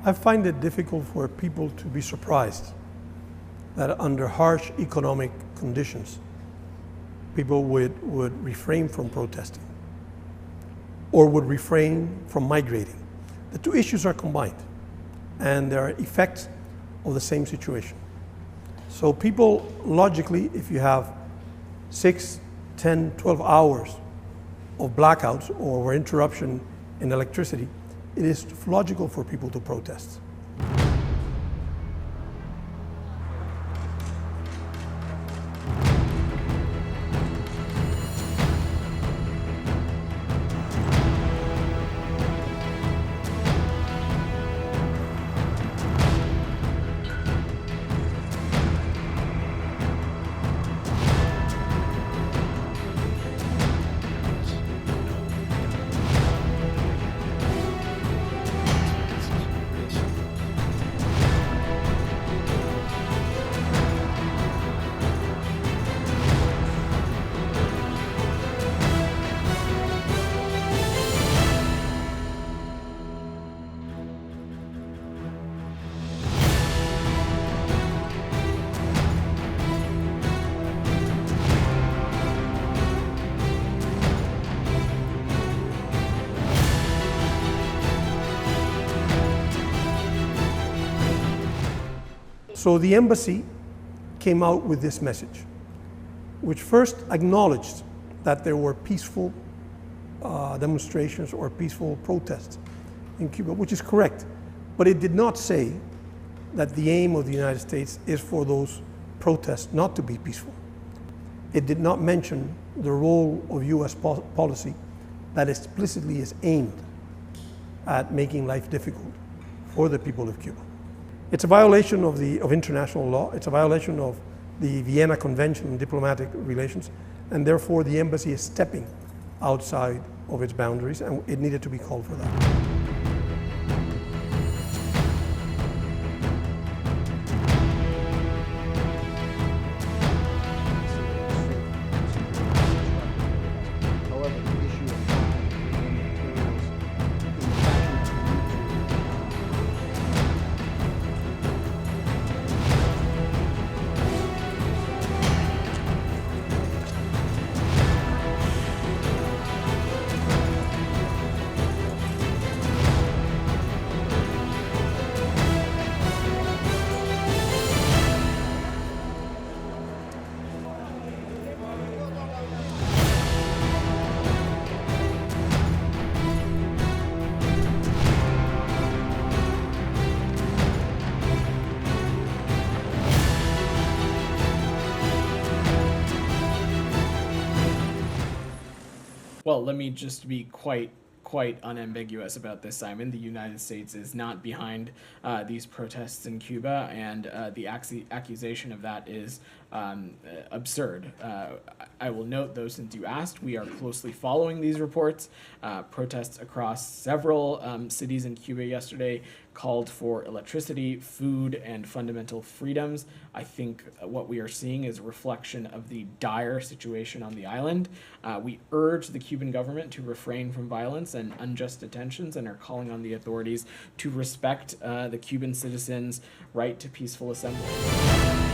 I find it difficult for people to be surprised that under harsh economic conditions, people would refrain from protesting or would refrain from migrating. The two issues are combined and they are effects of the same situation. So people, logically, if you have 6, 10, 12 hours of blackouts or interruption in electricity, it is logical for people to protest. So the embassy came out with this message, which first acknowledged that there were peaceful demonstrations or peaceful protests in Cuba, which is correct. But it did not say that the aim of the United States is for those protests not to be peaceful. It did not mention the role of US policy that explicitly is aimed at making life difficult for the people of Cuba. It's a violation of international law. It's a violation of the Vienna Convention on Diplomatic Relations, and therefore the embassy is stepping outside of its boundaries, and it needed to be called for that. Well, let me just be quite unambiguous about this, Simon. The United States is not behind these protests in Cuba, and the accusation of that is absurd. I will note, though, since you asked, we are closely following these reports. Protests across several cities in Cuba yesterday called for electricity, food, and fundamental freedoms. I think what we are seeing is a reflection of the dire situation on the island. We urge the Cuban government to refrain from violence and unjust detentions, and are calling on the authorities to respect the Cuban citizens' right to peaceful assembly.